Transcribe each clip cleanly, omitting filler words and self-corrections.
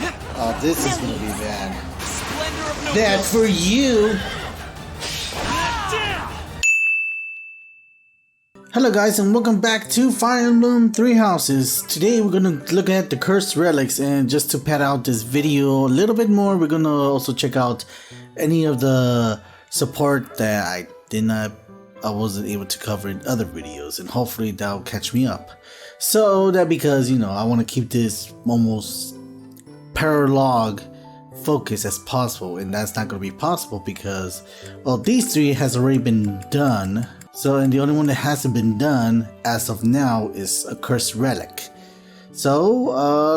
Oh, this is gonna be bad. That's for you! Hello guys, and welcome back to Fire Emblem 3 Houses. Today we're gonna look at the cursed relics, and just to pad out this video a little bit more, we're gonna also check out any of the support that I wasn't able to cover in other videos, and hopefully that'll catch me up. So that because, you know, I want to keep this almost paralog focus as possible, and that's not going to be possible because, well, these three has already been done. So, and the only one that hasn't been done as of now is a cursed relic. So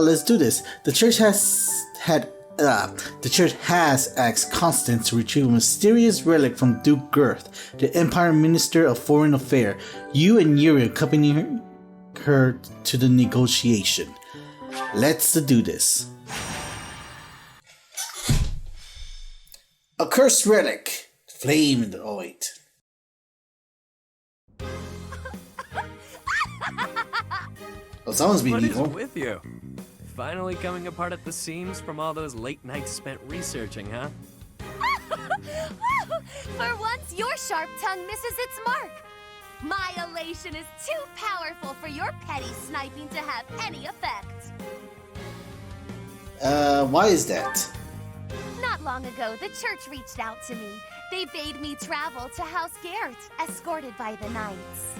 let's do this. The church has asked Constance to retrieve a mysterious relic from Duke Girth, the Empire Minister of Foreign Affairs. You and Yuri accompany her to the negotiation. Let's do this. A cursed relic. Flame in the... Oh, wait. Oh, someone's being evil. What is with you? Finally coming apart at the seams from all those late nights spent researching, huh? For once, your sharp tongue misses its mark. My elation is too powerful for your petty sniping to have any effect. Why is that? Not long ago, the church reached out to me. They bade me travel to House Gert, escorted by the knights.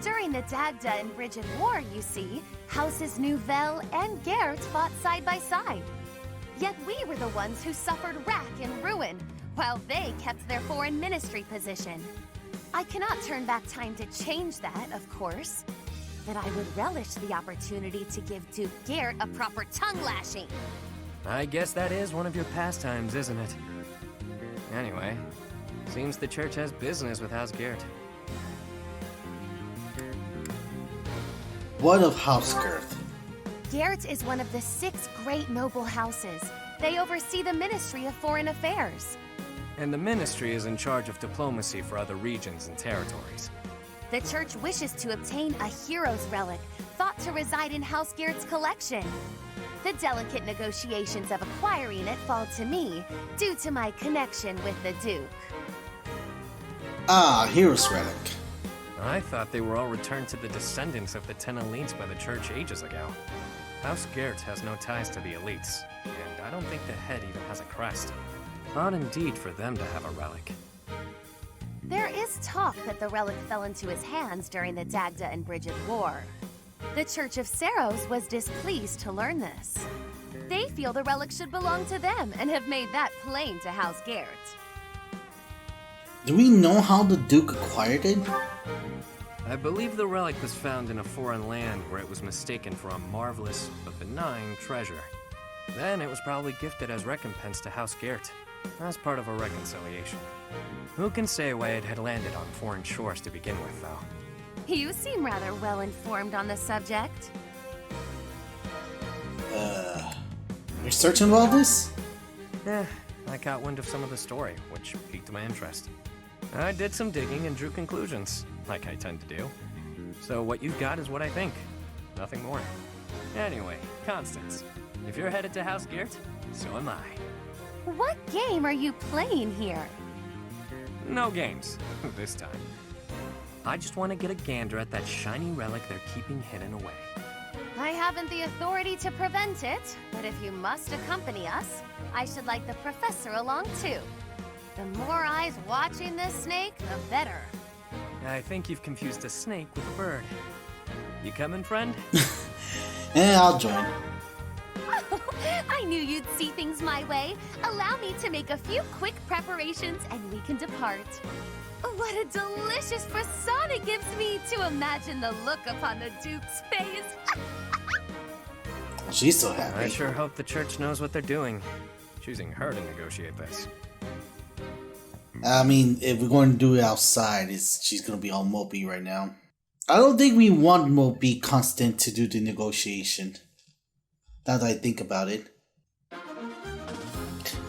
During the Dagda and Bridget War, you see, Houses Nouvelle and Gert fought side by side. Yet we were the ones who suffered wrack and ruin, while they kept their foreign ministry position. I cannot turn back time to change that, of course. But I would relish the opportunity to give Duke Gert a proper tongue lashing. I guess that is one of your pastimes, isn't it? Anyway, seems the church has business with House Gert. What of House Girth? Gert is one of the 6 great noble houses. They oversee the Ministry of Foreign Affairs. And the ministry is in charge of diplomacy for other regions and territories. The church wishes to obtain a hero's relic, thought to reside in House Gert's collection. The delicate negotiations of acquiring it fall to me, due to my connection with the Duke. Ah, hero's relic. I thought they were all returned to the descendants of the 10 elites by the church ages ago. House Gert has no ties to the elites, and I don't think the head even has a crest. Odd indeed for them to have a relic. There is talk that the relic fell into his hands during the Dagda and Bridget War. The Church of Seros was displeased to learn this. They feel the relic should belong to them and have made that plain to House Gert. Do we know how the Duke acquired it? I believe the relic was found in a foreign land where it was mistaken for a marvelous but benign treasure. Then it was probably gifted as recompense to House Gert, as part of a reconciliation. Who can say why it had landed on foreign shores to begin with, though? You seem rather well informed on the subject. You're certain about this? I caught wind of some of the story, which piqued my interest. I did some digging and drew conclusions, like I tend to do. So what you've got is what I think. Nothing more. Anyway, Constance, if you're headed to House Gert, so am I. What game are you playing here? No games, this time. I just want to get a gander at that shiny relic they're keeping hidden away. I haven't the authority to prevent it, but if you must accompany us, I should like the professor along too. The more eyes watching this snake, the better. I think you've confused a snake with a bird. You coming, friend? I'll join. I knew you'd see things my way. Allow me to make a few quick preparations and we can depart. What a delicious frisson it gives me to imagine the look upon the Duke's face. She's so happy. I sure hope the church knows what they're doing, choosing her to negotiate this. I mean, if we're going to do it outside, she's going to be all mopey right now. I don't think we want mopey Constant to do the negotiation. Now that I think about it.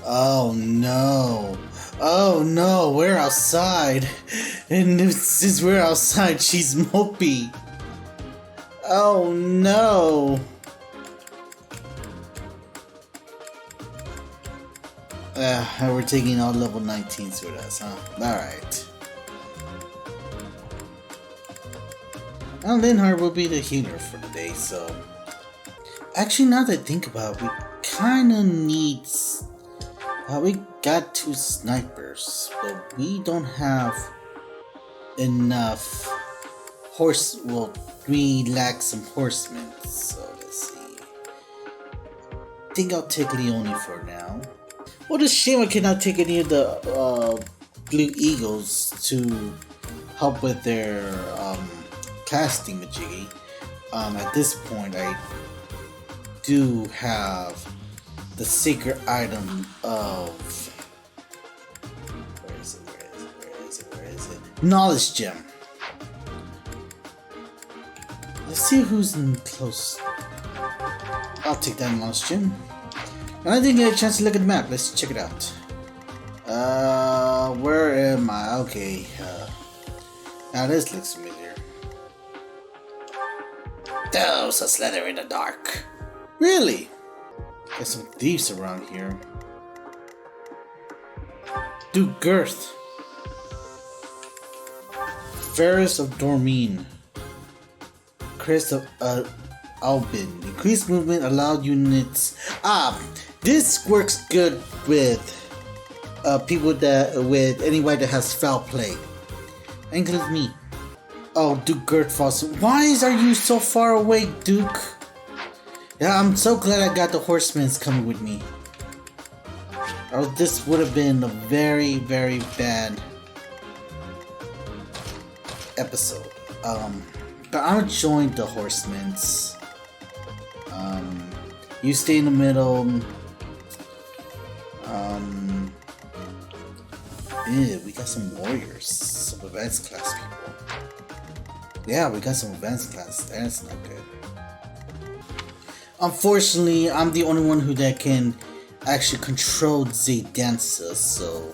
Oh no. Oh no, we're outside. And since we're outside, she's mopey. Oh no. We're taking all level 19s with us, huh? Alright. Well, Linkaro will be the healer for the day, so... Actually, now that I think about it, we kinda need... we got 2 snipers, but we don't have enough horse... Well, we lack some horsemen, so let's see. I think I'll take Leone for now. What a shame I cannot take any of the Blue Eagles to help with their casting majiggy. At this point, I do have the secret item of... Where is it? Knowledge Gem. Let's see who's in close. I'll take that Knowledge Gem. And I didn't get a chance to look at the map. Let's check it out. Where am I? Okay. Now this looks familiar. Those are slither in the dark. Really? Got some thieves around here. Duke Girth. Ferris of Dormine. Crest of Albin. Increased movement allowed units. This works good with people with anybody that has foul play. Includes me. Oh, Duke Gert Foster. Why are you so far away, Duke? Yeah, I'm so glad I got the horsemen's coming with me. Or this would have been a very, very bad episode. But I'm gonna join the horsemen's. You stay in the middle. We got some warriors, some advanced class people. Yeah, we got some advanced class. That's not good. Unfortunately, I'm the only one that can actually control Zaydansa, so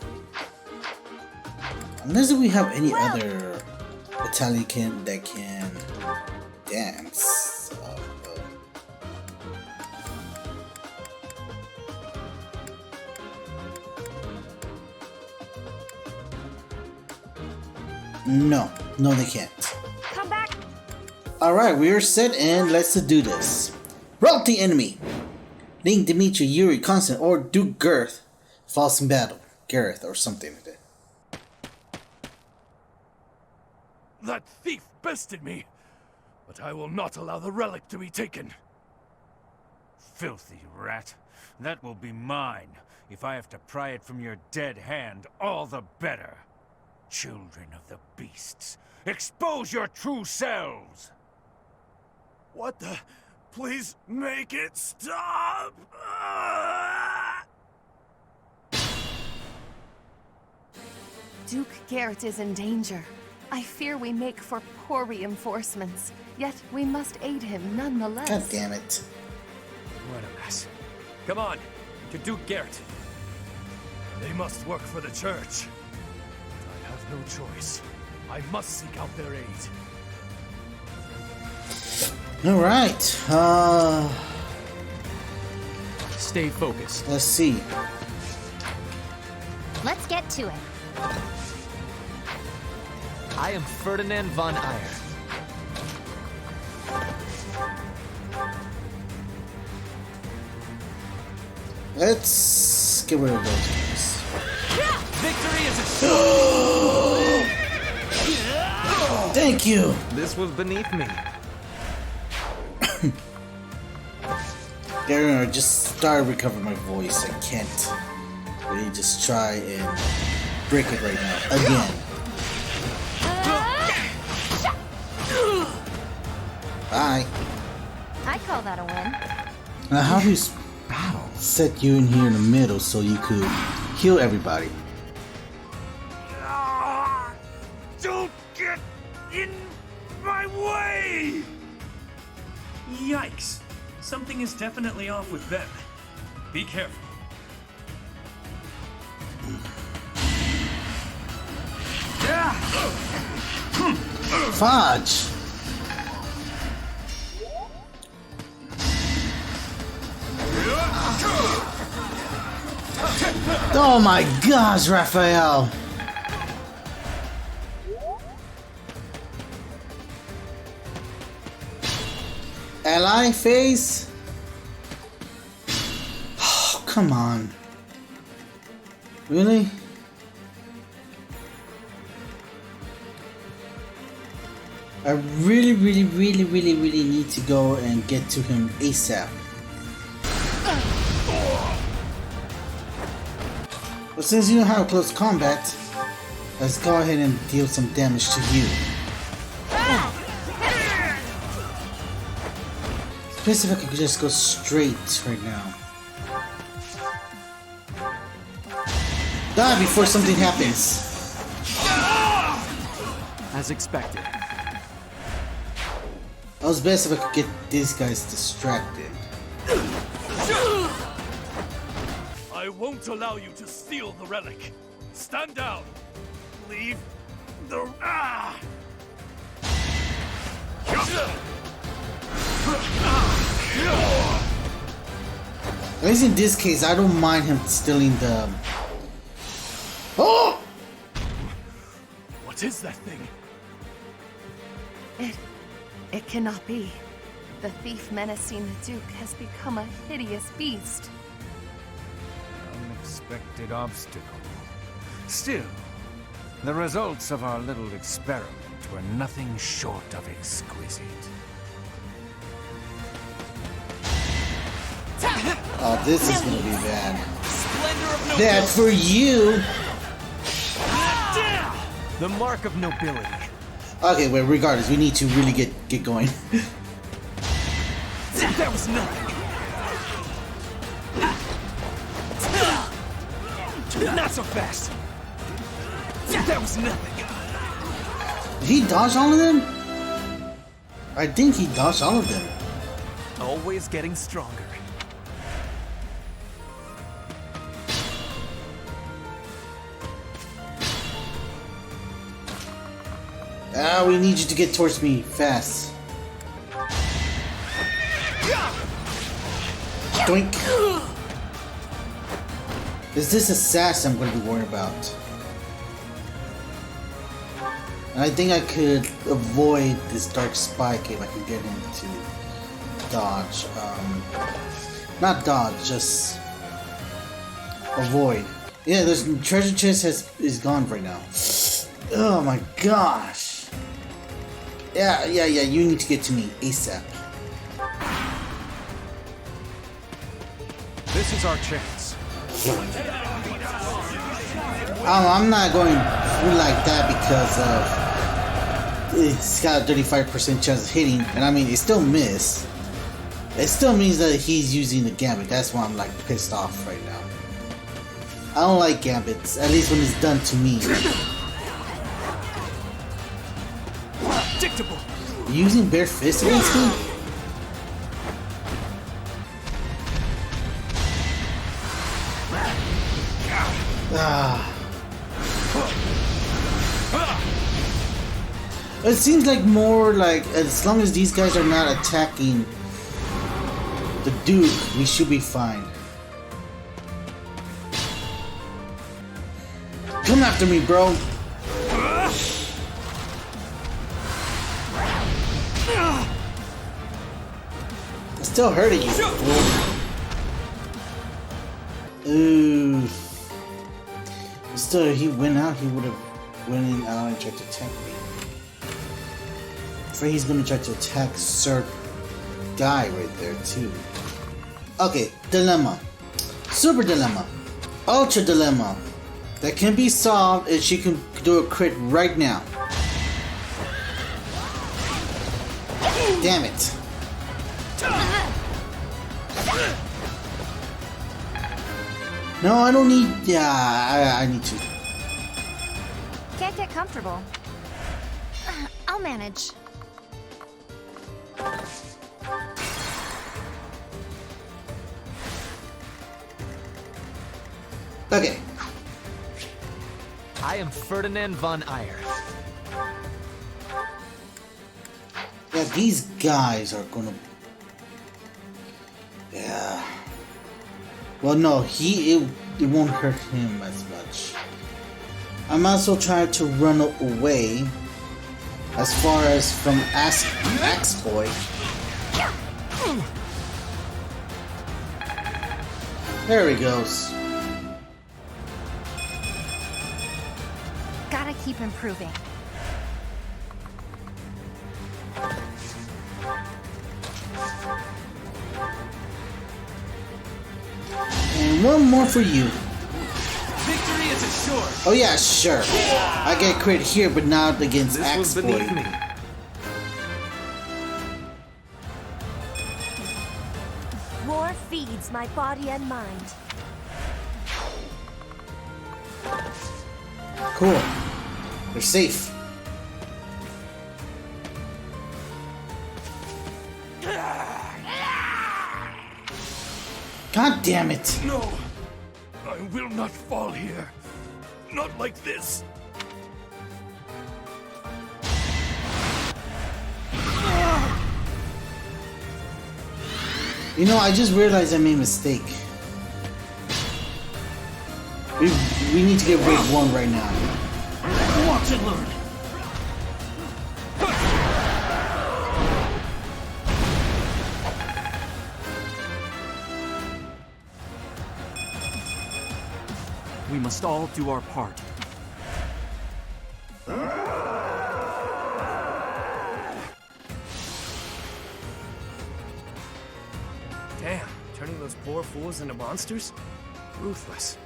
unless we have any other battalion that can dance. No, they can't. Come back. Alright, we are set and let's do this. Rout the enemy! Link, Dimitri, Yuri, Constance, or Duke Girth falls in battle. Gareth or something like that. That thief bested me, but I will not allow the relic to be taken. Filthy rat. That will be mine. If I have to pry it from your dead hand, all the better. Children of the beasts, expose your true selves! What the? Please make it stop! Duke Garrett is in danger. I fear we make for poor reinforcements, yet we must aid him nonetheless. God damn it. What a mess. Come on, to Duke Garrett. They must work for the church. I have no choice. I must seek out their aid. Alright, Stay focused. let's see. Let's get to it. I am Ferdinand von Eyre. Let's get rid of those guys. Victory is assured! Thank you! This was beneath me. There, I just started recovering my voice. I can't really just try and break it right now. Again. Bye. I call that a win. Now, how do you set you in here in the middle so you could heal everybody? Don't get in my way! Yikes! Something is definitely off with them. Be careful. Fudge! Oh my gosh, Raphael! Ally face? Oh, come on. Really? I really need to go and get to him ASAP. But since you know how to close combat, let's go ahead and deal some damage to you. Especially if I could just go straight right now. Die before something happens. As expected. It was best if I could get these guys distracted. I won't allow you to steal the relic. Stand down. Leave the... At least in this case, I don't mind him stealing the... Oh! What is that thing? It cannot be. The thief menacing the Duke has become a hideous beast. Unexpected obstacle. Still, the results of our little experiment were nothing short of exquisite. Oh, this is gonna be bad. Bad for you! The mark of nobility. Okay, well, regardless, we need to really get going. That was nothing. Not so fast. That was nothing. Did he dodge all of them? I think he dodged all of them. Always getting stronger. Ah, we need you to get towards me fast. Doink. It's this assassin I'm going to be worried about. And I think I could avoid this dark spike if I can get him to dodge. Not dodge, just avoid. Yeah, there's treasure chest is gone right now. Oh my gosh. Yeah, you need to get to me ASAP. This is our chance. I'm not going through like that because it's got a 35% chance of hitting, and I mean, it still missed. It still means that he's using the gambit. That's why I'm like pissed off right now. I don't like gambits, at least when it's done to me. Predictable. Using bare fist against me? It seems like more like as long as these guys are not attacking the Duke, we should be fine. Come after me, bro. It's still hurting you. Ooh. Still, if he went out, he would have went in out and tried to attack me. I'm afraid he's gonna try to attack Sir Guy right there too. Okay, dilemma. Super dilemma. Ultra dilemma. That can be solved if she can do a crit right now. Damn it. No, I don't need... Yeah, I need to. Can't get comfortable. I'll manage. Okay. I am Ferdinand von Eyre. Yeah, these guys are gonna... Yeah. Well, no, it won't hurt him as much. I'm also trying to run away as far as from Axe Boy. There he goes. Gotta keep improving. And one more for you. Victory is assured. Oh yeah, sure. I get crit here, but not against This was Axe Boy. beneath me. War feeds my body and mind. Cool. They're safe. God damn it. No! I will not fall here. Not like this. You know, I just realized I made a mistake. We need to get rid of one right now. Watch and learn. We must all do our part. Damn, turning those poor fools into monsters? Ruthless.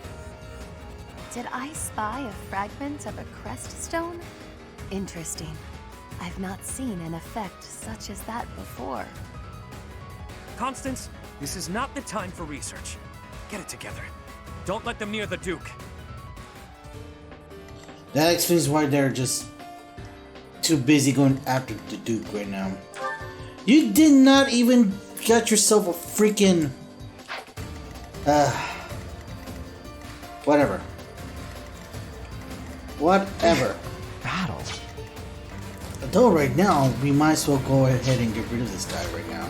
Did I spy a fragment of a crest stone? Interesting. I've not seen an effect such as that before. Constance, this is not the time for research. Get it together. Don't let them near the Duke. That explains why they're just too busy going after the Duke right now. You did not even get yourself a freaking... Whatever. Whatever. Battle. Though right now, we might as well go ahead and get rid of this guy right now.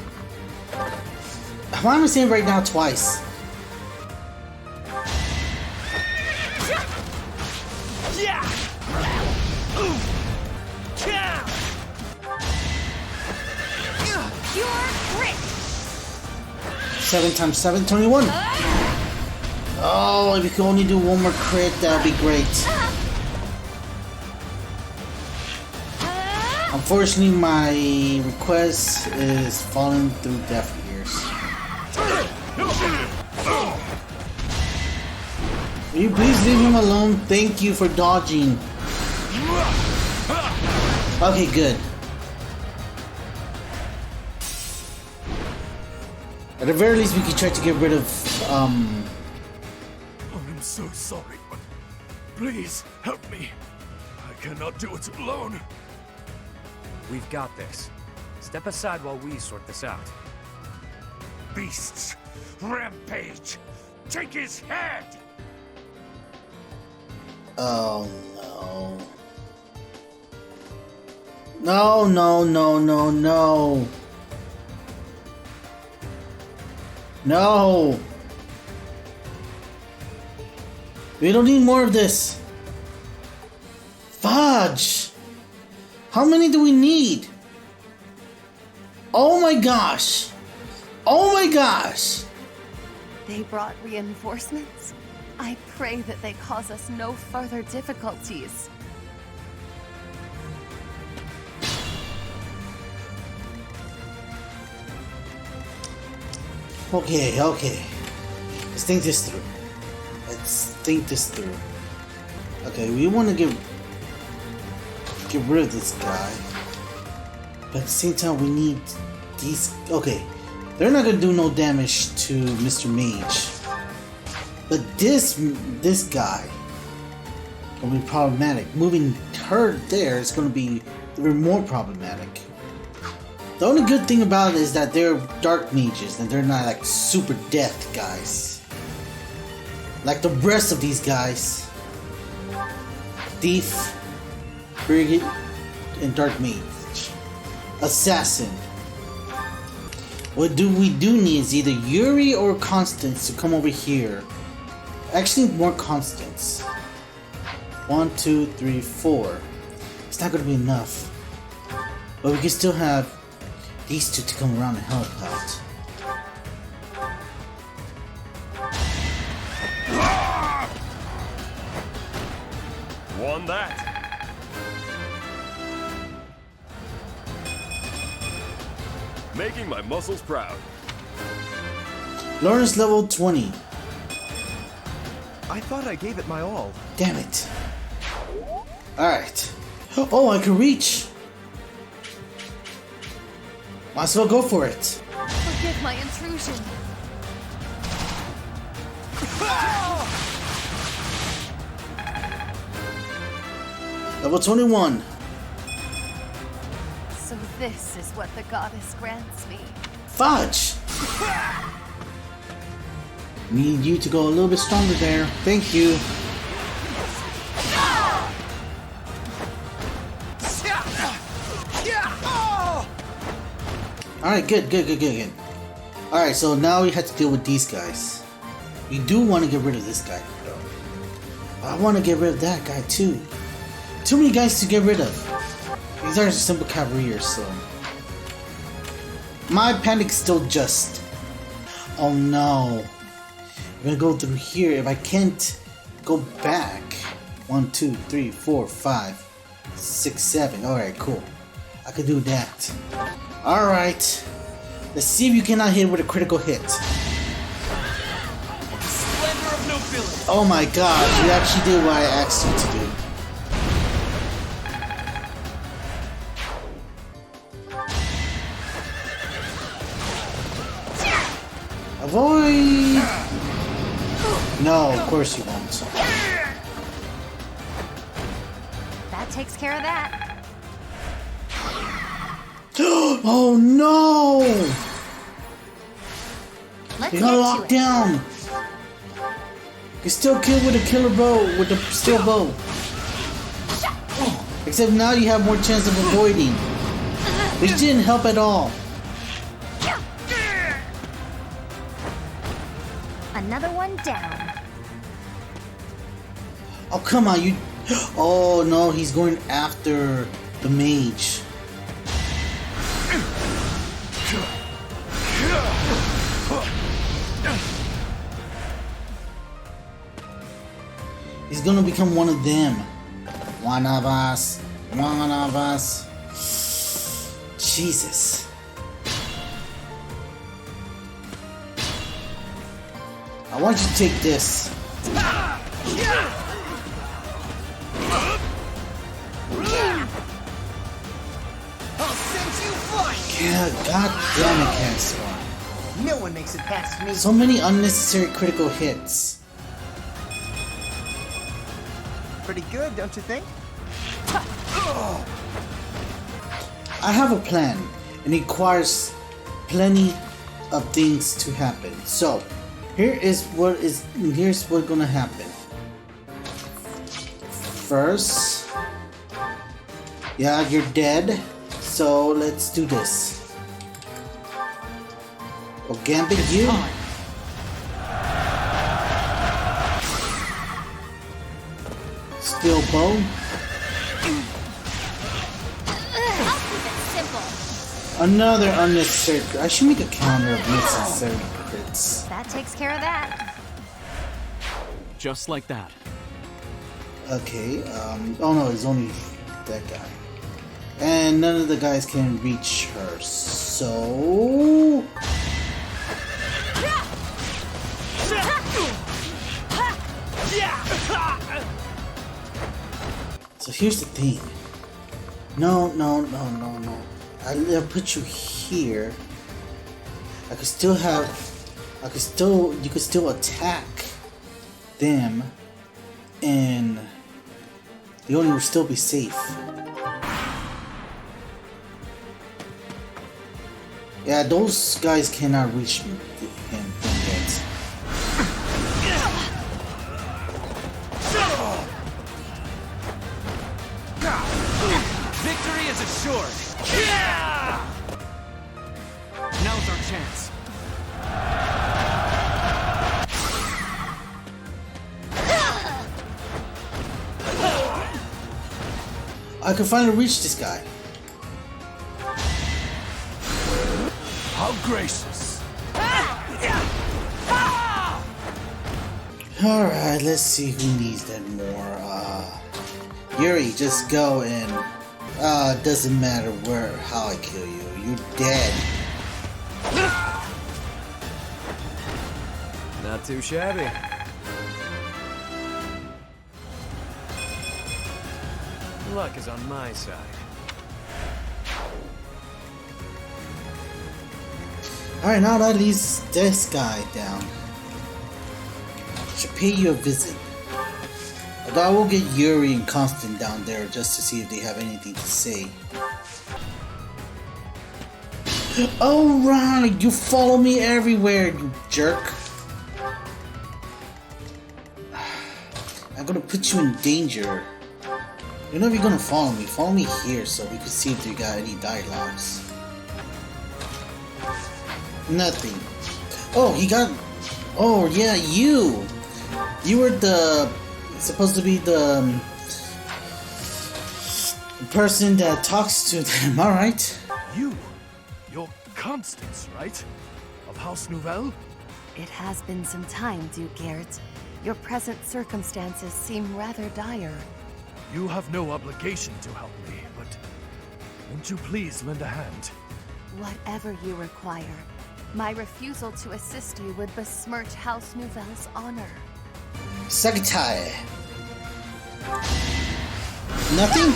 Why am I saying right now twice? Pure grit! 7 times 7, 21. Oh, if you could only do one more crit, that would be great. Unfortunately, my request is falling through deaf ears. Will you please leave him alone? Thank you for dodging. Okay, good. At the very least, we can try to get rid of, I'm so sorry, but please help me. I cannot do it alone. We've got this. Step aside while we sort this out. Beasts! Rampage! Take his head! Oh no. No, no, no, no, no. No. We don't need more of this. Fudge. How many do we need? Oh my gosh. Oh my gosh. They brought reinforcements? I pray that they cause us no further difficulties. Okay, okay. Let's think this through. Let's think this through. Okay, we want to get rid of this guy. But at the same time, we need these... Okay, they're not going to do no damage to Mr. Mage. But this guy will be problematic. Moving her there is going to be even more problematic. The only good thing about it is that they're dark mages and they're not like super death guys. Like the rest of these guys. Thief, Brigade, and Dark Mage. Assassin. What we do need is either Yuri or Constance to come over here Actually, more Constance. 1, 2, 3, 4. It's not gonna be enough. But we can still have these two to come around and help out. Won that. Making my muscles proud. Lawrence level 20. I thought I gave it my all. Damn it. Alright. Oh, I can reach. Might as well go for it. Forgive my intrusion. Level 21. So this is what the goddess grants me. Fudge! Need you to go a little bit stronger there. Thank you. Alright, good. Alright, so now we have to deal with these guys. We do want to get rid of this guy, though. I want to get rid of that guy, too. Too many guys to get rid of. These are simple cavalriers, so... My panic's still just. Oh no. I'm gonna go through here. If I can't go back. 1, 2, 3, 4, 5, 6, 7. Alright, cool. I could do that. Alright. Let's see if you cannot hit with a critical hit. Splendor of nobility. Oh my god, you actually did what I asked you to do. Avoid! No, of course you won't. That takes care of that. Oh no! Let's You get got to locked it. down! You can still kill with a killer bow, with the steel bow. Except now you have more chance of avoiding. Which didn't help at all. Another one down. Oh, come on, you... Oh no, he's going after the mage. He's gonna become one of them. One of us. One of us. Jesus. I want you to take this. I'll send you flying! Yeah, god damn it, Castor. No one makes it past me. So many unnecessary critical hits. Pretty good, don't you think? I have a plan, and it requires plenty of things to happen. So, here's what's gonna happen. First, yeah, you're dead. So let's do this. We'll gambit you. Steel bow. I'll keep it simple. Another unnecessary. I should make a counter of necessary crits. That takes care of that. Just like that. Okay, oh no, it's only that guy. And none of the guys can reach her, so... So here's the thing. No. I'll put you here. You could still attack them, and the owner will still be safe. Yeah, those guys cannot reach him yet. Victory is assured. Now's our chance. I can finally reach this guy. How gracious. Alright, let's see who needs that more. Yuri, just go and doesn't matter how I kill you. You're dead. Not too shabby. Luck is on my side. Alright, now that leaves this guy down. I should pay you a visit. Although I will get Yuri and Constance down there just to see if they have anything to say. Alright, you follow me everywhere, you jerk. I'm gonna put you in danger. You know if you're gonna follow me here so we can see if they got any dialogues. Nothing. Oh, he got... Oh, yeah, you! You were supposed to be the person that talks to them, alright? You're Constance, right? Of House Nouvelle? It has been some time, Duke Gert. Your present circumstances seem rather dire. You have no obligation to help me, but won't you please lend a hand? Whatever you require. My refusal to assist you would besmirch House Nouvelle's honor. Sagitai. Nothing?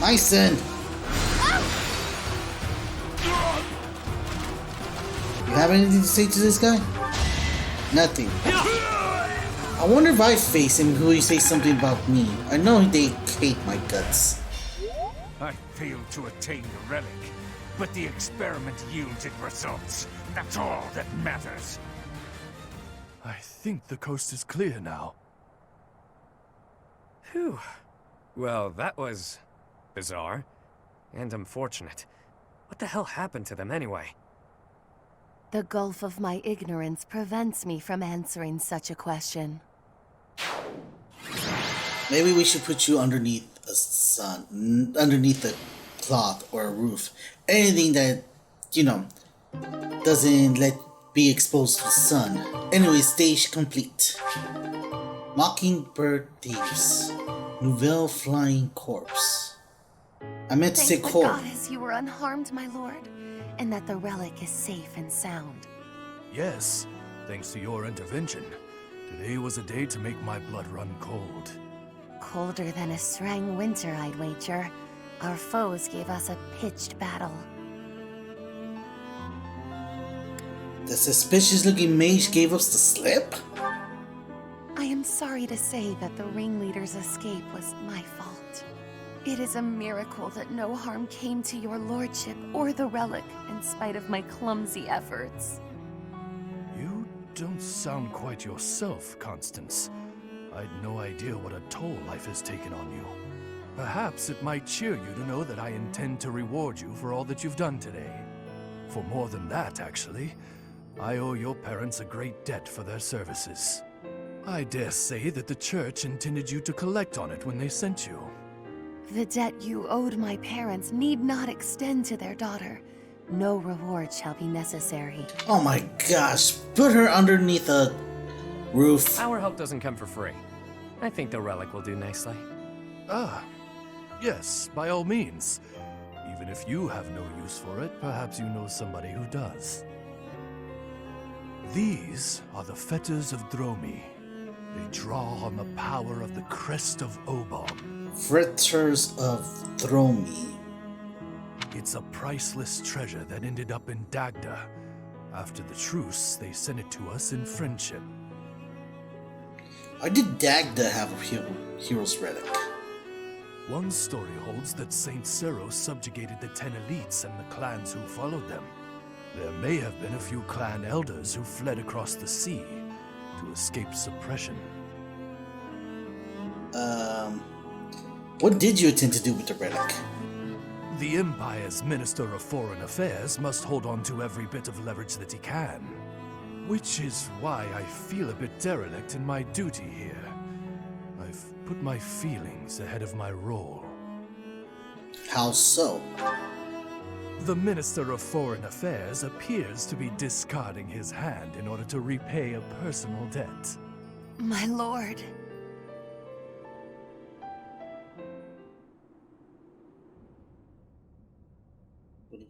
Myson! You have anything to say to this guy? Nothing. I wonder if I face him, will he say something about me? I know they hate my guts. I failed to attain the relic, but the experiment yielded results. That's all that matters. I think the coast is clear now. Phew. Well, that was bizarre and unfortunate. What the hell happened to them anyway? The gulf of my ignorance prevents me from answering such a question. Maybe we should put you underneath a sun, underneath a cloth or a roof. Anything that, you know, doesn't be exposed to the sun. Anyway, stage complete. Mockingbird Thieves. Nouvelle Flying Corpse. I meant to say Thank the corpse. goddess you were unharmed, my lord, and that the relic is safe and sound. Yes, thanks to your intervention. Today was a day to make my blood run cold. Colder than a Srang winter, I'd wager. Our foes gave us a pitched battle. The suspicious-looking mage gave us the slip? I am sorry to say that the ringleader's escape was my fault. It is a miracle that no harm came to your lordship or the relic, in spite of my clumsy efforts. You don't sound quite yourself, Constance. I'd no idea what a toll life has taken on you. Perhaps it might cheer you to know that I intend to reward you for all that you've done today. For more than that, actually, I owe your parents a great debt for their services. I dare say that the church intended you to collect on it when they sent you. The debt you owed my parents need not extend to their daughter. No reward shall be necessary. Oh my gosh, put her underneath a roof. Our help doesn't come for free. I think the relic will do nicely. Ah, yes, by all means. Even if you have no use for it, perhaps you know somebody who does. These are the fetters of Dromi. They draw on the power of the crest of Obon. Fritters of Dromi. It's a priceless treasure that ended up in Dagda. After the truce, they sent it to us in friendship. Why did Dagda have a hero's relic? One story holds that Saint Cero subjugated the 10 elites and the clans who followed them. There may have been a few clan elders who fled across the sea to escape suppression. What did you intend to do with the relic? The Empire's Minister of Foreign Affairs must hold on to every bit of leverage that he can. Which is why I feel a bit derelict in my duty here. I've put my feelings ahead of my role. How so? The Minister of Foreign Affairs appears to be discarding his hand in order to repay a personal debt. My lord.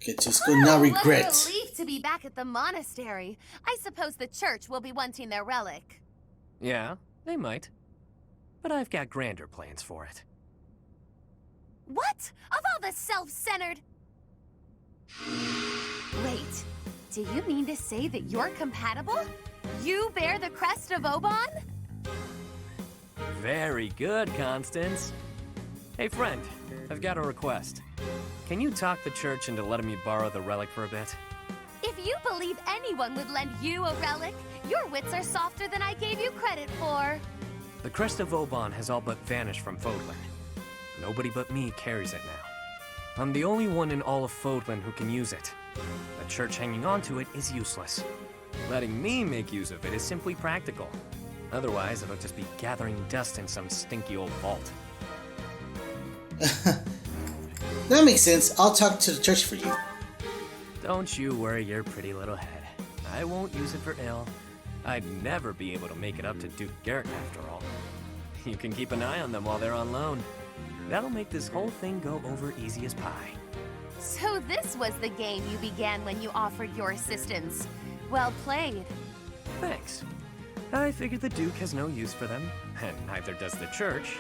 Get to school now, What a regret. relief to be back at the monastery. I suppose the church will be wanting their relic. Yeah, they might. But I've got grander plans for it. What? Of all the self-centered... Wait, do you mean to say that you're compatible? You bear the crest of Oban? Very good, Constance. Hey, friend, I've got a request. Can you talk the church into letting me borrow the relic for a bit? If you believe anyone would lend you a relic, your wits are softer than I gave you credit for. The crest of Oban has all but vanished from Fodlan. Nobody but me carries it now. I'm the only one in all of Fodlan who can use it. The church hanging on to it is useless. Letting me make use of it is simply practical. Otherwise, it'll just be gathering dust in some stinky old vault. That makes sense. I'll talk to the church for you. Don't you worry your pretty little head. I won't use it for ill. I'd never be able to make it up to Duke Garrett after all. You can keep an eye on them while they're on loan. That'll make this whole thing go over easy as pie. So this was the game you began when you offered your assistance. Well played. Thanks. I figured the Duke has no use for them, and neither does the church.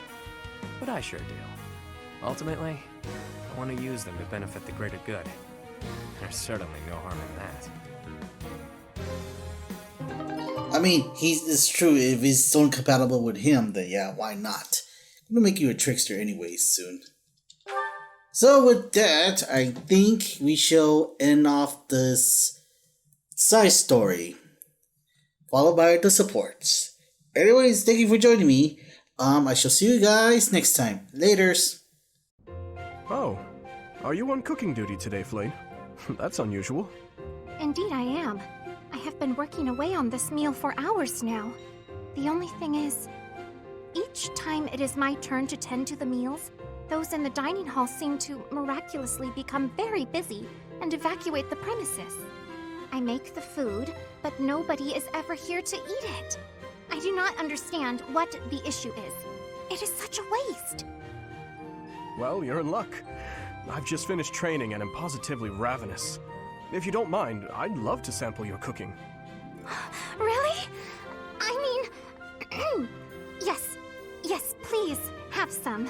But I sure do. Ultimately, I want to use them to benefit the greater good. There's certainly no harm in that. I mean, it's true. If he's so incompatible with him, then yeah, why not? I'm gonna make you a trickster anyways soon. So with that, I think we shall end off this side story, followed by the supports. Anyways, thank you for joining me. I shall see you guys next time. Laters. Oh, are you on cooking duty today, Flame? That's unusual. Indeed I am. I have been working away on this meal for hours now. The only thing is, each time it is my turn to tend to the meals, those in the dining hall seem to miraculously become very busy and evacuate the premises. I make the food, but nobody is ever here to eat it. I do not understand what the issue is. It is such a waste. Well, you're in luck. I've just finished training and am positively ravenous. If you don't mind, I'd love to sample your cooking. Really? I mean, yes, please, have some.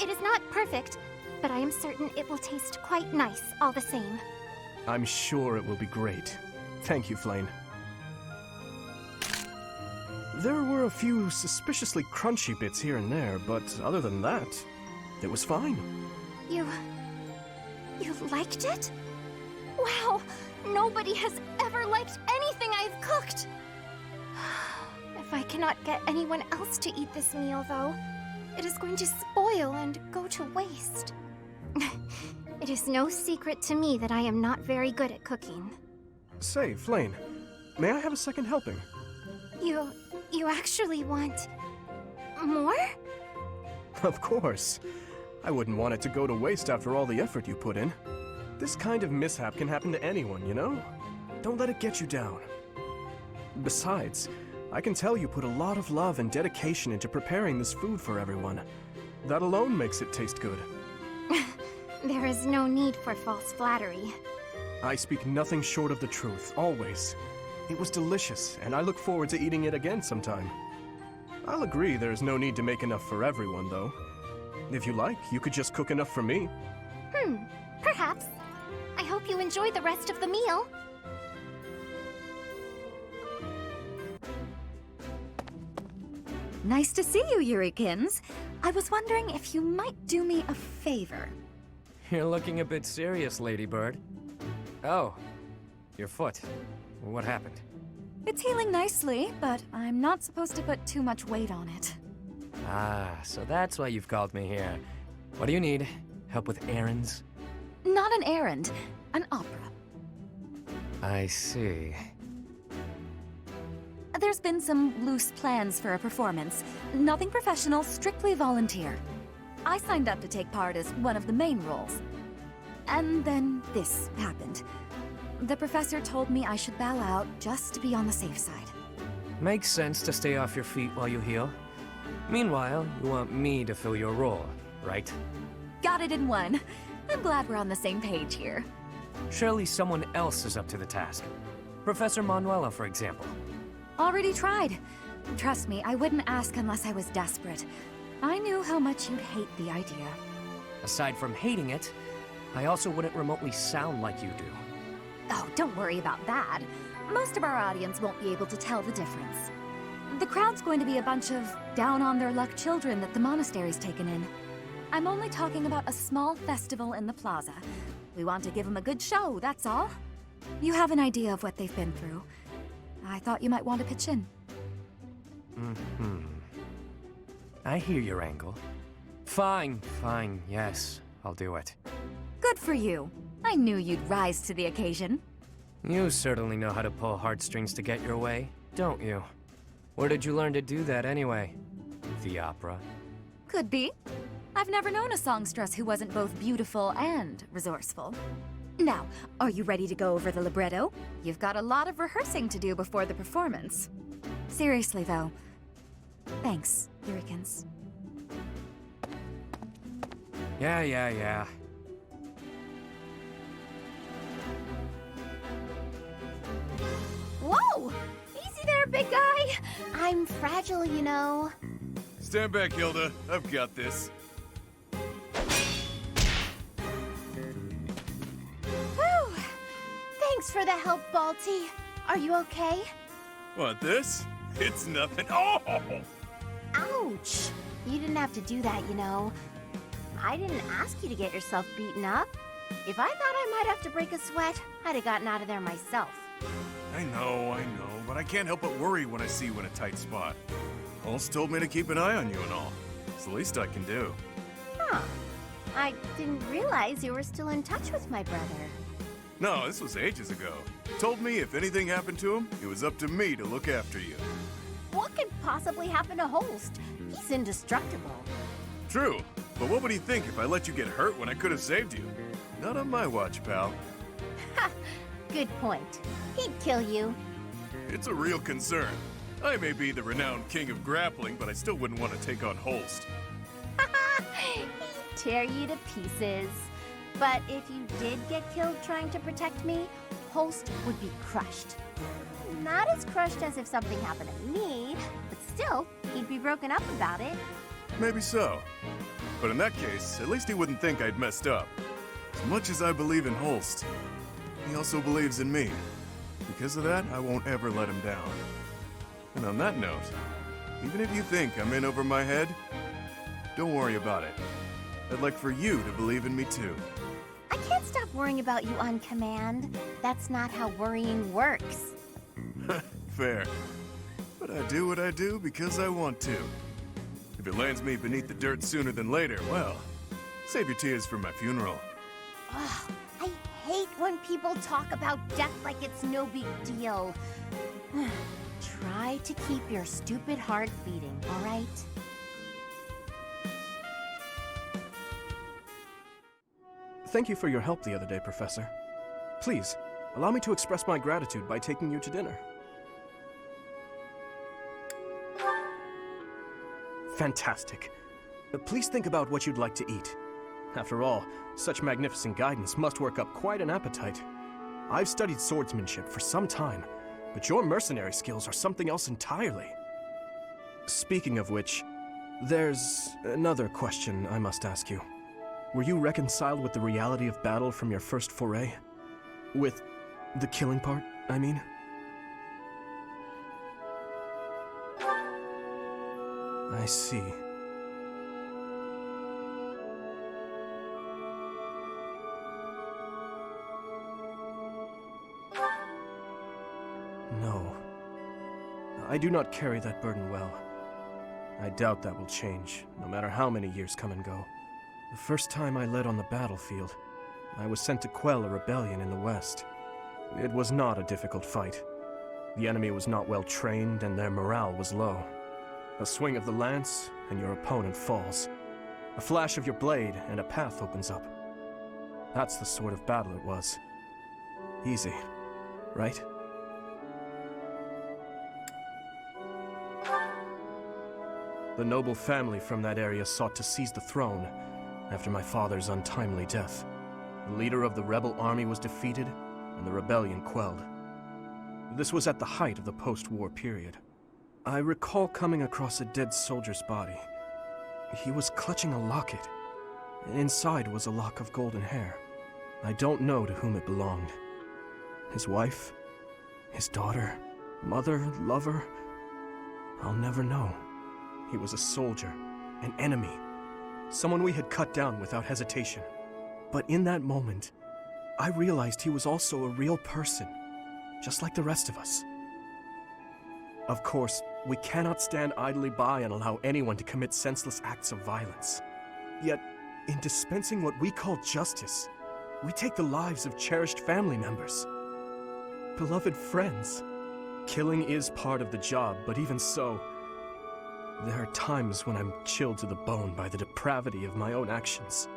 It is not perfect, but I am certain it will taste quite nice all the same. I'm sure it will be great. Thank you, Flame. There were a few suspiciously crunchy bits here and there, but other than that, it was fine. You liked it? Wow, nobody has ever liked anything I've cooked. If I cannot get anyone else to eat this meal, though, it is going to spoil and go to waste. It is no secret to me that I am not very good at cooking. Say, Flame, may I have a second helping? You actually want more? Of course. I wouldn't want it to go to waste after all the effort you put in. This kind of mishap can happen to anyone, you know? Don't let it get you down. Besides, I can tell you put a lot of love and dedication into preparing this food for everyone. That alone makes it taste good. There is no need for false flattery. I speak nothing short of the truth, always. It was delicious, and I look forward to eating it again sometime. I'll agree there's no need to make enough for everyone, though. If you like, you could just cook enough for me. Perhaps. I hope you enjoy the rest of the meal. Nice to see you, Yurikins. I was wondering if you might do me a favor. You're looking a bit serious, Ladybird. Oh, your foot. What happened? It's healing nicely, but I'm not supposed to put too much weight on it. Ah, so that's why you've called me here. What do you need? Help with errands? Not an errand, an opera. I see. There's been some loose plans for a performance. Nothing professional, strictly volunteer. I signed up to take part as one of the main roles. And then this happened. The professor told me I should bow out just to be on the safe side. Makes sense to stay off your feet while you heal. Meanwhile, you want me to fill your role, right? Got it in one. I'm glad we're on the same page here. Surely someone else is up to the task. Professor Manuela, for example. Already tried. Trust me, I wouldn't ask unless I was desperate. I knew how much you'd hate the idea. Aside from hating it, I also wouldn't remotely sound like you do. Oh, don't worry about that. Most of our audience won't be able to tell the difference. The crowd's going to be a bunch of down-on-their-luck children that the monastery's taken in. I'm only talking about a small festival in the plaza. We want to give them a good show, that's all. You have an idea of what they've been through. I thought you might want to pitch in. I hear your angle. Fine, yes, I'll do it. Good for you. I knew you'd rise to the occasion. You certainly know how to pull heartstrings to get your way, don't you? Where did you learn to do that anyway? The opera? Could be. I've never known a songstress who wasn't both beautiful and resourceful. Now, are you ready to go over the libretto? You've got a lot of rehearsing to do before the performance. Seriously, though. Thanks, Yurikins. Yeah. Whoa! Easy there, big guy! I'm fragile, you know. Stand back, Hilda. I've got this. Whew! Thanks for the help, Balti. Are you okay? Want this? It's nothing. Oh! Ouch! You didn't have to do that, you know. I didn't ask you to get yourself beaten up. If I thought I might have to break a sweat, I'd have gotten out of there myself. I know, but I can't help but worry when I see you in a tight spot. Holst told me to keep an eye on you and all. It's the least I can do. Huh. I didn't realize you were still in touch with my brother. No, this was ages ago. Told me if anything happened to him, it was up to me to look after you. What could possibly happen to Holst? He's indestructible. True, but what would he think if I let you get hurt when I could have saved you? Not on my watch, pal. Ha! Good point. He'd kill you. It's a real concern. I may be the renowned king of grappling, but I still wouldn't want to take on Holst. He'd tear you to pieces. But if you did get killed trying to protect me, Holst would be crushed. Not as crushed as if something happened to me, but still, he'd be broken up about it. Maybe so. But in that case, at least he wouldn't think I'd messed up. As much as I believe in Holst, he also believes in me. Because of that, I won't ever let him down. And on that note, even if you think I'm in over my head, don't worry about it. I'd like for you to believe in me too. I can't stop worrying about you on command. That's not how worrying works. Fair. But I do what I do because I want to. If it lands me beneath the dirt sooner than later, well, save your tears for my funeral. Ugh, I hate when people talk about death like it's no big deal. Try to keep your stupid heart beating, all right? Thank you for your help the other day, Professor. Please, allow me to express my gratitude by taking you to dinner. Fantastic. Please think about what you'd like to eat. After all, such magnificent guidance must work up quite an appetite. I've studied swordsmanship for some time, but your mercenary skills are something else entirely. Speaking of which, there's another question I must ask you. Were you reconciled with the reality of battle from your first foray? With the killing part, I mean? I see. No. I do not carry that burden well. I doubt that will change, no matter how many years come and go. The first time I led on the battlefield, I was sent to quell a rebellion in the West. It was not a difficult fight. The enemy was not well trained and their morale was low. A swing of the lance and your opponent falls. A flash of your blade and a path opens up. That's the sort of battle it was. Easy, right? The noble family from that area sought to seize the throne after my father's untimely death. The leader of the rebel army was defeated and the rebellion quelled. This was at the height of the post-war period. I recall coming across a dead soldier's body. He was clutching a locket. Inside was a lock of golden hair. I don't know to whom it belonged. His wife? His daughter? Mother? Lover? I'll never know. He was a soldier, an enemy, someone we had cut down without hesitation. But in that moment, I realized he was also a real person, just like the rest of us. Of course, we cannot stand idly by and allow anyone to commit senseless acts of violence. Yet, in dispensing what we call justice, we take the lives of cherished family members, beloved friends. Killing is part of the job, but even so, there are times when I'm chilled to the bone by the depravity of my own actions.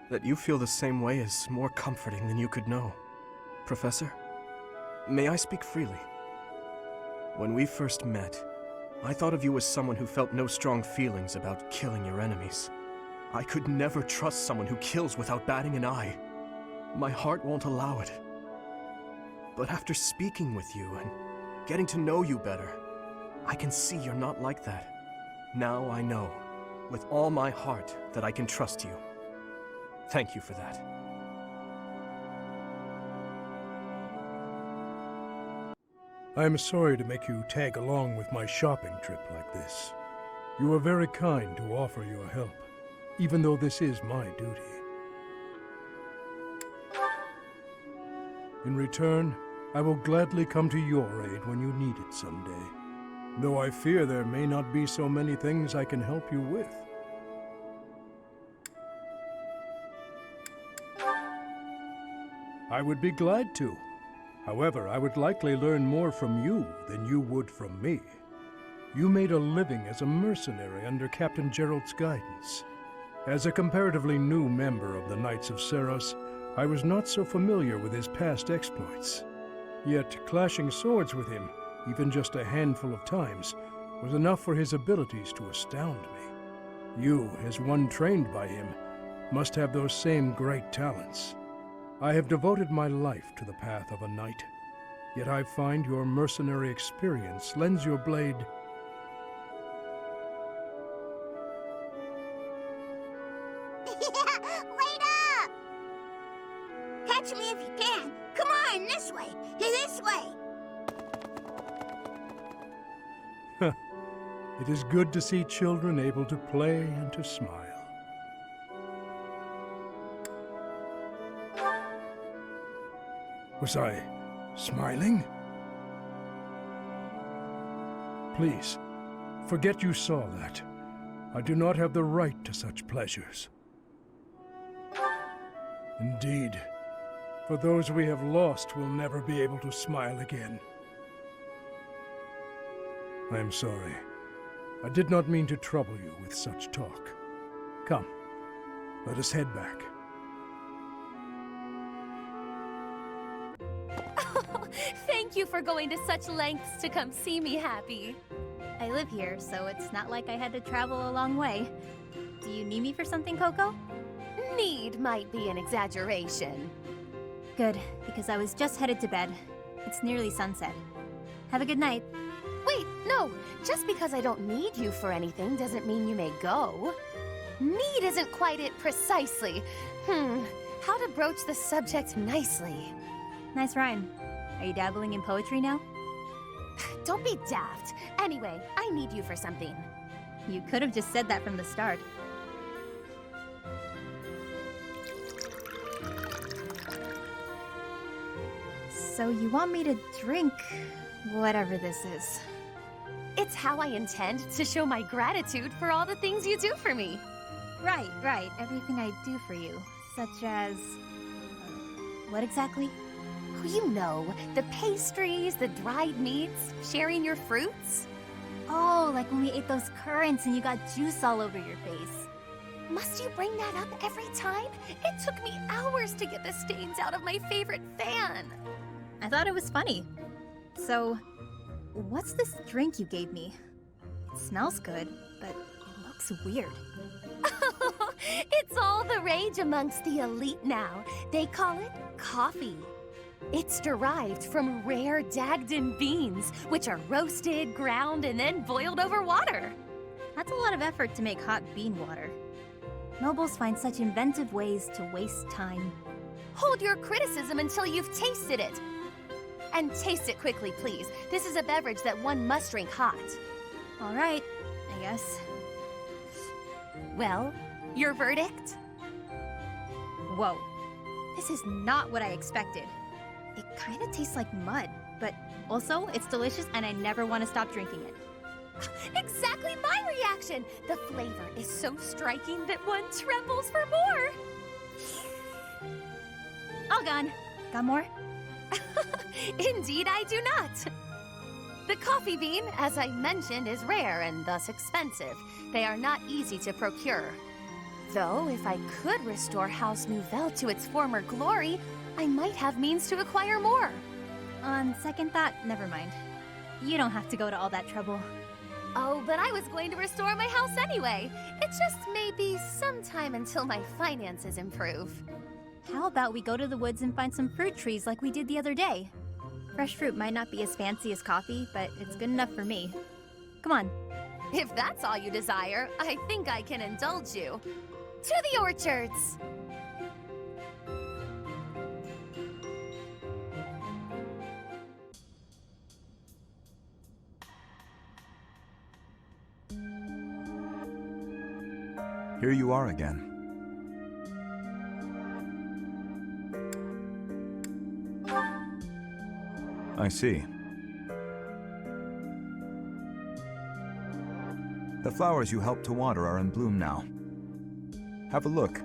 That you feel the same way is more comforting than you could know. Professor, may I speak freely? When we first met, I thought of you as someone who felt no strong feelings about killing your enemies. I could never trust someone who kills without batting an eye. My heart won't allow it. But after speaking with you and getting to know you better, I can see you're not like that. Now I know, with all my heart, that I can trust you. Thank you for that. I am sorry to make you tag along with my shopping trip like this. You are very kind to offer your help, even though this is my duty. In return, I will gladly come to your aid when you need it someday, though I fear there may not be so many things I can help you with. I would be glad to. However, I would likely learn more from you than you would from me. You made a living as a mercenary under Captain Gerald's guidance. As a comparatively new member of the Knights of Seros, I was not so familiar with his past exploits. Yet clashing swords with him, even just a handful of times, was enough for his abilities to astound me. You, as one trained by him, must have those same great talents. I have devoted my life to the path of a knight, yet I find your mercenary experience lends your blade... Wait up! Catch me if you can. Come on, this way. This way. It is good to see children able to play and to smile. Was I smiling? Please, forget you saw that. I do not have the right to such pleasures. Indeed, for those we have lost will never be able to smile again. I am sorry. I did not mean to trouble you with such talk. Come, let us head back. Thank you for going to such lengths to come see me, Happy. I live here, so it's not like I had to travel a long way. Do you need me for something, Coco? Need might be an exaggeration. Good, because I was just headed to bed. It's nearly sunset. Have a good night. Wait, no. Just because I don't need you for anything doesn't mean you may go. Need isn't quite it precisely. How to broach the subject nicely. Nice rhyme. Are you dabbling in poetry now? Don't be daft. Anyway, I need you for something. You could have just said that from the start. So you want me to drink whatever this is? It's how I intend to show my gratitude for all the things you do for me. Right. Everything I do for you. Such as... what exactly? Oh, you know, the pastries, the dried meats, sharing your fruits. Oh, like when we ate those currants and you got juice all over your face. Must you bring that up every time? It took me hours to get the stains out of my favorite fan. I thought it was funny. So, what's this drink you gave me? It smells good, but it looks weird. It's all the rage amongst the elite now. They call it coffee. It's derived from rare Dagdan beans, which are roasted, ground, and then boiled over water. That's a lot of effort to make hot bean water. Nobles find such inventive ways to waste time. Hold your criticism until you've tasted it. And taste it quickly, please. This is a beverage that one must drink hot. All right, I guess. Well, your verdict? Whoa. This is not what I expected. It kind of tastes like mud, but also it's delicious and I never want to stop drinking it. Exactly my reaction! The flavor is so striking that one trembles for more! All gone. Got more? Indeed I do not! The coffee bean, as I mentioned, is rare and thus expensive. They are not easy to procure. Though, if I could restore House Nouvelle to its former glory, I might have means to acquire more. On second thought, never mind. You don't have to go to all that trouble. Oh, but I was going to restore my house anyway. It just may be some time until my finances improve. How about we go to the woods and find some fruit trees like we did the other day? Fresh fruit might not be as fancy as coffee, but it's good enough for me. Come on. If that's all you desire, I think I can indulge you. To the orchards! Here you are again. I see. The flowers you helped to water are in bloom now. Have a look.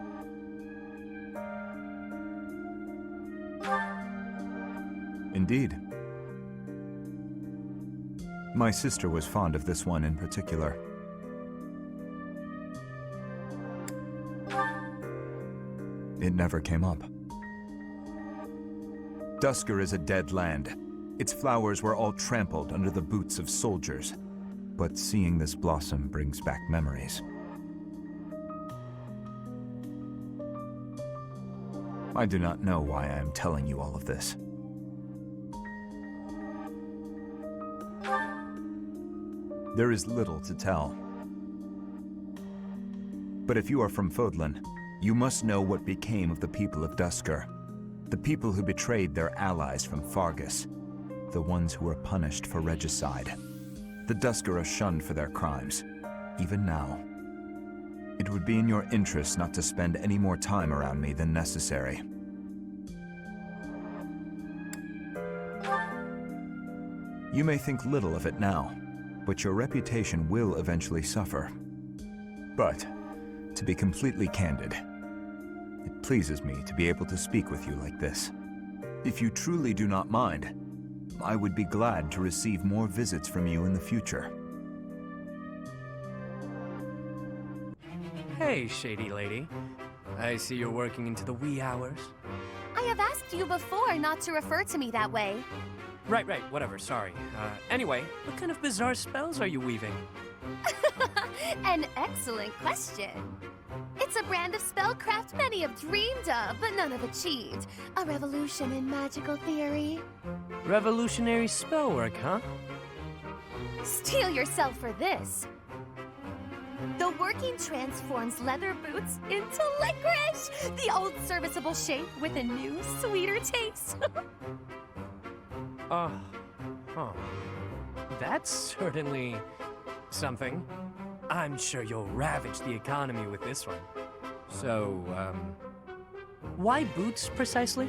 Indeed. My sister was fond of this one in particular. It never came up. Duscur is a dead land. Its flowers were all trampled under the boots of soldiers. But seeing this blossom brings back memories. I do not know why I am telling you all of this. There is little to tell. But if you are from Fodlan, you must know what became of the people of Duscur. The people who betrayed their allies from Fargus. The ones who were punished for regicide. The Duscur are shunned for their crimes, even now. It would be in your interest not to spend any more time around me than necessary. You may think little of it now, but your reputation will eventually suffer. But, to be completely candid, it pleases me to be able to speak with you like this. If you truly do not mind, I would be glad to receive more visits from you in the future. Hey, shady lady. I see you're working into the wee hours. I have asked you before not to refer to me that way. Right, whatever, sorry. Anyway, what kind of bizarre spells are you weaving? An excellent question. It's a brand of spellcraft many have dreamed of, but none have achieved. A revolution in magical theory. Revolutionary spellwork, huh? Steel yourself for this. The working transforms leather boots into licorice, the old serviceable shape with a new, sweeter taste. Huh. That's certainly something. I'm sure you'll ravage the economy with this one. So, why boots precisely?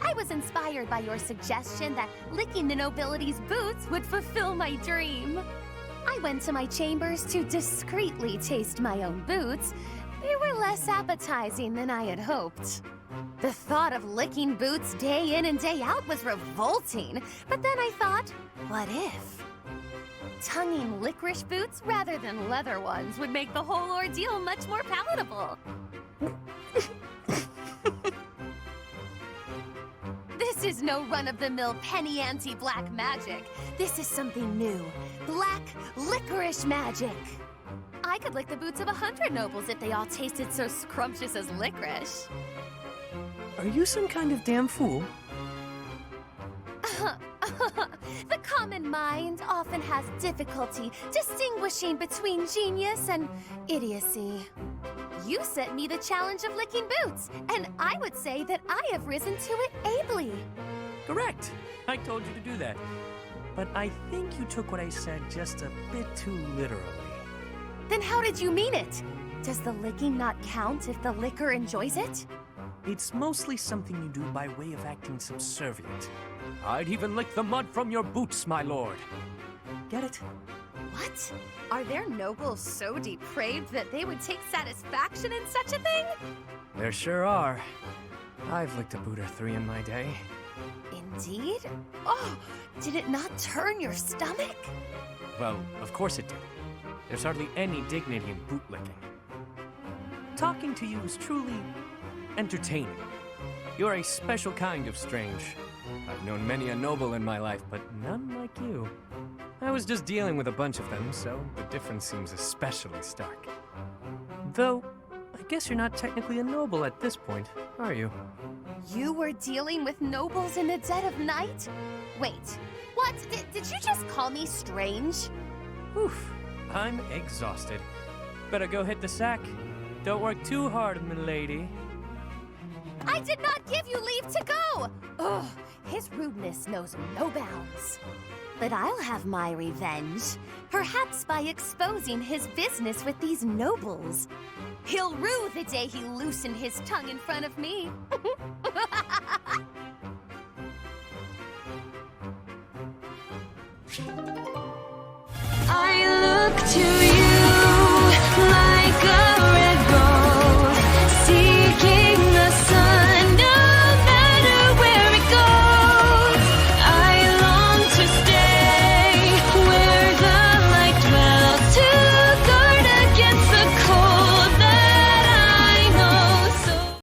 I was inspired by your suggestion that licking the nobility's boots would fulfill my dream. I went to my chambers to discreetly taste my own boots, They were less appetizing than I had hoped. The thought of licking boots day in and day out was revolting, but then I thought, what if? Tonguing licorice boots rather than leather ones would make the whole ordeal much more palatable. This is no run-of-the-mill penny ante black magic. This is something new. Black licorice magic. I could lick the boots of 100 nobles if they all tasted so scrumptious as licorice. Are you some kind of damn fool? The common mind often has difficulty distinguishing between genius and idiocy. You sent me the challenge of licking boots, and I would say that I have risen to it ably. Correct. I told you to do that. But I think you took what I said just a bit too literally. Then how did you mean it? Does the licking not count if the licker enjoys it? It's mostly something you do by way of acting subservient. I'd even lick the mud from your boots, my lord. Get it? What? Are there nobles so depraved that they would take satisfaction in such a thing? There sure are. I've licked a boot or 3 in my day. Indeed? Oh, did it not turn your stomach? Well, of course it did. There's hardly any dignity in bootlicking. Talking to you is truly entertaining. You're a special kind of strange. I've known many a noble in my life, but none like you. I was just dealing with a bunch of them, so the difference seems especially stark. Though, I guess you're not technically a noble at this point, are you? You were dealing with nobles in the dead of night? Wait, what? Did you just call me strange? Oof, I'm exhausted. Better go hit the sack. Don't work too hard, milady. I did not give you leave to go! Ugh, his rudeness knows no bounds. But I'll have my revenge. Perhaps by exposing his business with these nobles. He'll rue the day he loosened his tongue in front of me. I look to you.